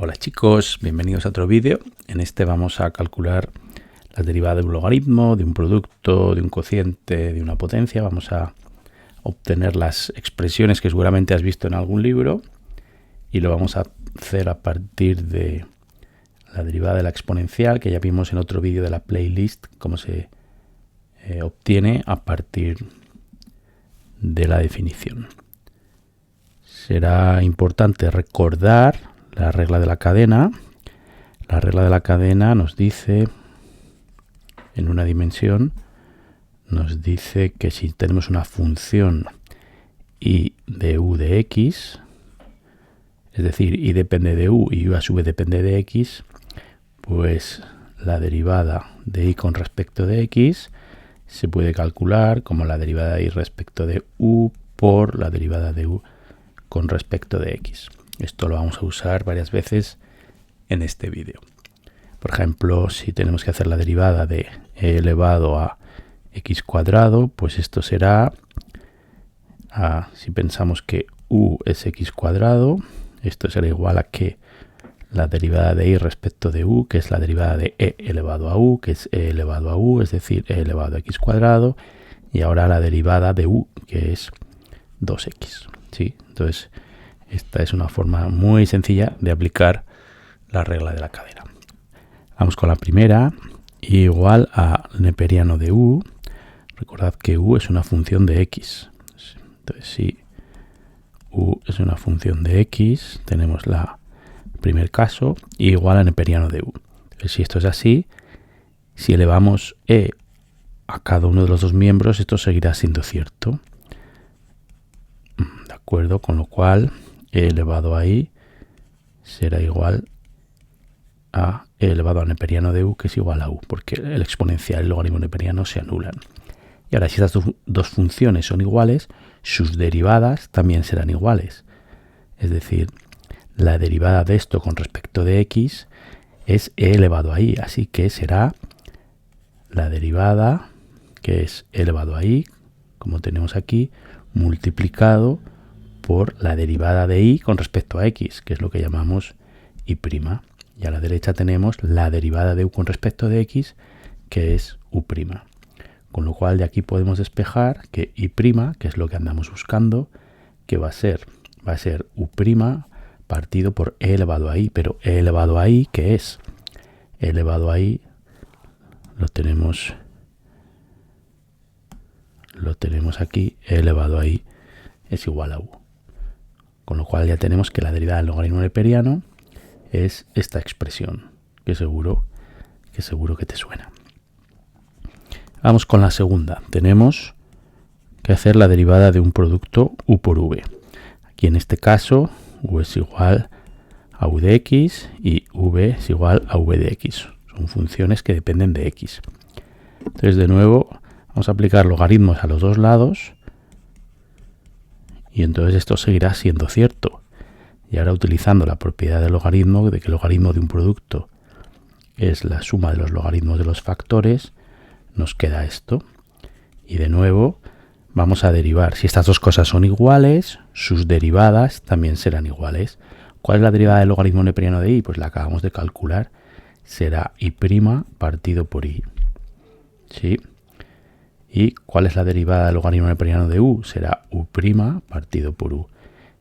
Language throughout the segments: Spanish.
Hola chicos, bienvenidos a otro vídeo. En este vamos a calcular las derivadas de un logaritmo, de un producto, de un cociente, de una potencia. Vamos a obtener las expresiones que seguramente has visto en algún libro y lo vamos a hacer a partir de la derivada de la exponencial, que ya vimos en otro vídeo de la playlist, cómo se obtiene a partir de la definición. Será importante recordar la regla de la cadena. La regla de la cadena nos dice, en una dimensión, nos dice que si tenemos una función y de u de x, es decir, y depende de u y u a su vez depende de x, pues la derivada de y con respecto de x se puede calcular como la derivada de y respecto de u por la derivada de u con respecto de x. Esto lo vamos a usar varias veces en este vídeo. Por ejemplo, si tenemos que hacer la derivada de e elevado a x cuadrado, pues esto será, si pensamos que u es x cuadrado, esto será igual a que la derivada de y respecto de u, que es la derivada de e elevado a u, que es e elevado a u, es decir, e elevado a x cuadrado, y ahora la derivada de u, que es 2x. ¿Sí? Entonces, esta es una forma muy sencilla de aplicar la regla de la cadena. Vamos con la primera, igual a neperiano de u. Recordad que u es una función de x. Entonces, si u es una función de x, tenemos la primer caso, igual a neperiano de u. Entonces, si esto es así, si elevamos e a cada uno de los dos miembros, esto seguirá siendo cierto. ¿De acuerdo? Con lo cual, e elevado a i será igual a e elevado a neperiano de u, que es igual a u, porque el exponencial y el logaritmo neperiano se anulan. Y ahora, si estas dos funciones son iguales, sus derivadas también serán iguales. Es decir, la derivada de esto con respecto de x es e elevado a i, así que será la derivada, que es e elevado a i, como tenemos aquí, multiplicado por la derivada de y con respecto a x, que es lo que llamamos y'. Y a la derecha tenemos la derivada de u con respecto de x, que es u'. Con lo cual de aquí podemos despejar que y', que es lo que andamos buscando, que va a ser u' partido por e elevado a i. Pero e elevado a i, ¿qué es? E elevado a i lo tenemos aquí, e elevado a i es igual a u. Con lo cual ya tenemos que la derivada del logaritmo neperiano es esta expresión, que seguro que te suena. Vamos con la segunda. Tenemos que hacer la derivada de un producto u por v. Aquí en este caso, u es igual a u de x y v es igual a v de x. Son funciones que dependen de x. Entonces, de nuevo, vamos a aplicar logaritmos a los dos lados. Y entonces esto seguirá siendo cierto. Y ahora, utilizando la propiedad del logaritmo, de que el logaritmo de un producto es la suma de los logaritmos de los factores, nos queda esto. Y de nuevo vamos a derivar. Si estas dos cosas son iguales, sus derivadas también serán iguales. ¿Cuál es la derivada del logaritmo neperiano de y? Pues la acabamos de calcular. Será y' partido por i. ¿Sí? ¿Y cuál es la derivada del logaritmo neperiano de u? Será u' partido por u.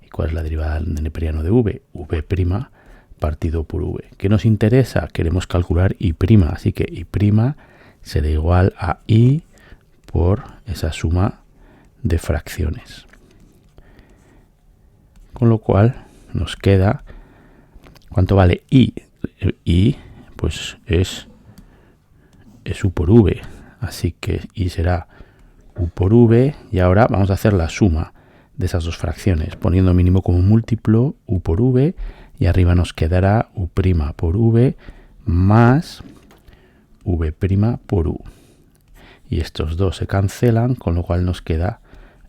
¿Y cuál es la derivada del neperiano de v? v' partido por v. ¿Qué nos interesa? Queremos calcular y', así que y' será igual a i por esa suma de fracciones. Con lo cual nos queda, ¿cuánto vale i? I pues es u por v. Así que i será u por v, y ahora vamos a hacer la suma de esas dos fracciones, poniendo mínimo como múltiplo u por v, y arriba nos quedará u' por v más v' por u. Y estos dos se cancelan, con lo cual nos queda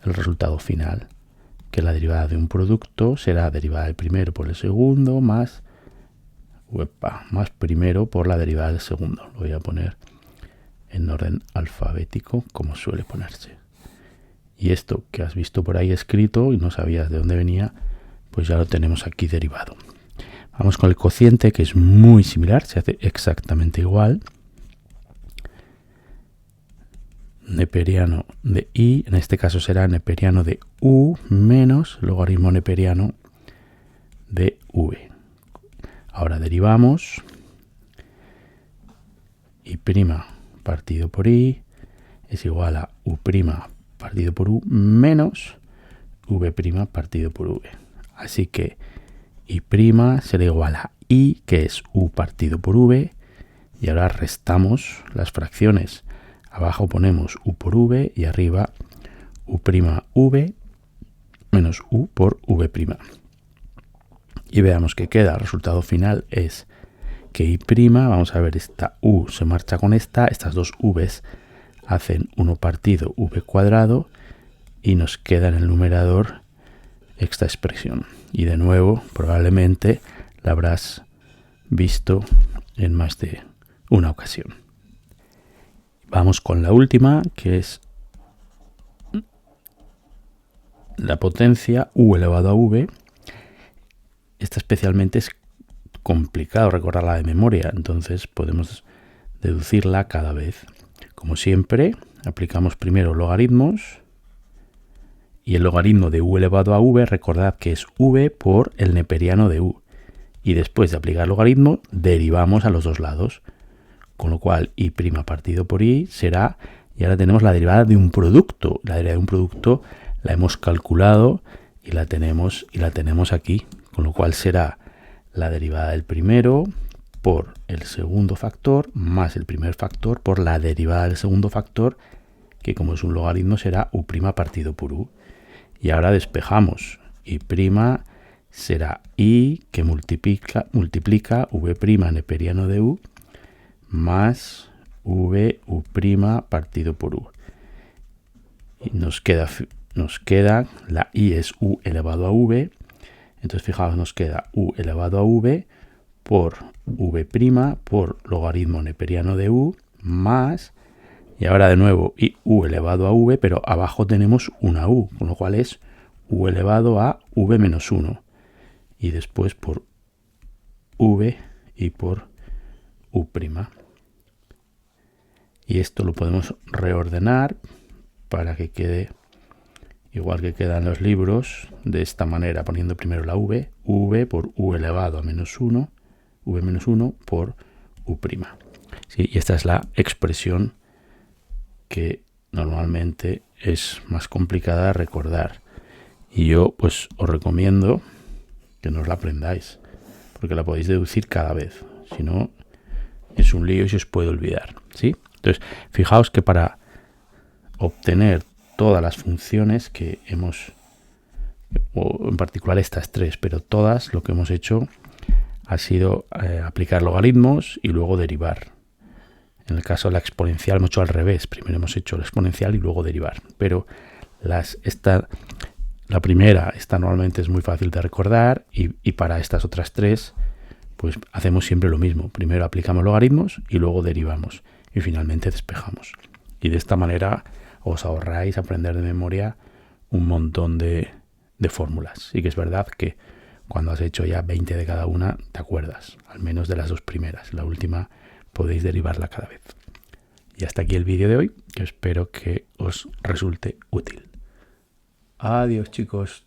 el resultado final, que la derivada de un producto será derivada del primero por el segundo más primero por la derivada del segundo. Lo voy a poner en orden alfabético, como suele ponerse. Y esto que has visto por ahí escrito y no sabías de dónde venía, pues ya lo tenemos aquí derivado. Vamos con el cociente, que es muy similar, se hace exactamente igual. Neperiano de i, en este caso será neperiano de u menos logaritmo neperiano de v. Ahora derivamos i' partido por i es igual a u' partido por u menos v' partido por v. Así que i' será igual a i, que es u partido por v, y ahora restamos las fracciones. Abajo ponemos u por v y arriba u'v menos u por v'. Y veamos que queda. El resultado final es que i', vamos a ver, esta u se marcha con estas dos v's hacen 1 partido v cuadrado y nos queda en el numerador esta expresión. Y de nuevo, probablemente la habrás visto en más de una ocasión. Vamos con la última, que es la potencia u elevado a v. Esta especialmente es complicado recordarla de memoria, entonces podemos deducirla cada vez. Como siempre, aplicamos primero logaritmos, y el logaritmo de u elevado a v, recordad que es v por el neperiano de u. Y después de aplicar logaritmo, derivamos a los dos lados. Con lo cual, i' partido por i será, y ahora tenemos la derivada de un producto. La derivada de un producto la hemos calculado y la tenemos aquí. Con lo cual será la derivada del primero por el segundo factor más el primer factor por la derivada del segundo factor, que como es un logaritmo será u' partido por u. Y ahora despejamos. I' será i que multiplica v' neperiano de u más u' partido por u. Y nos queda la i es u elevado a v. Entonces fijaos, nos queda u elevado a v por v' por logaritmo neperiano de u más, y ahora de nuevo i u elevado a v, pero abajo tenemos una u, con lo cual es u elevado a v menos 1. Y después por v y por u'. Y esto lo podemos reordenar para que quede igual que quedan los libros, de esta manera, poniendo primero la v por u elevado a menos 1, v menos 1 por u'. Sí, y esta es la expresión que normalmente es más complicada de recordar. Y yo pues os recomiendo que no os la aprendáis, porque la podéis deducir cada vez. Si no, es un lío y se os puede olvidar. ¿Sí? Entonces, fijaos que para obtener todas las funciones que hemos, o en particular estas tres, pero todas, lo que hemos hecho ha sido aplicar logaritmos y luego derivar. En el caso de la exponencial hemos hecho al revés. Primero hemos hecho la exponencial y luego derivar. Pero la primera, esta normalmente es muy fácil de recordar, y para estas otras tres, pues hacemos siempre lo mismo. Primero aplicamos logaritmos y luego derivamos. Y finalmente despejamos. Y de esta manera os ahorráis aprender de memoria un montón de fórmulas. Sí que es verdad que cuando has hecho ya 20 de cada una, te acuerdas, al menos de las dos primeras. La última podéis derivarla cada vez. Y hasta aquí el vídeo de hoy, que espero que os resulte útil. Adiós, chicos.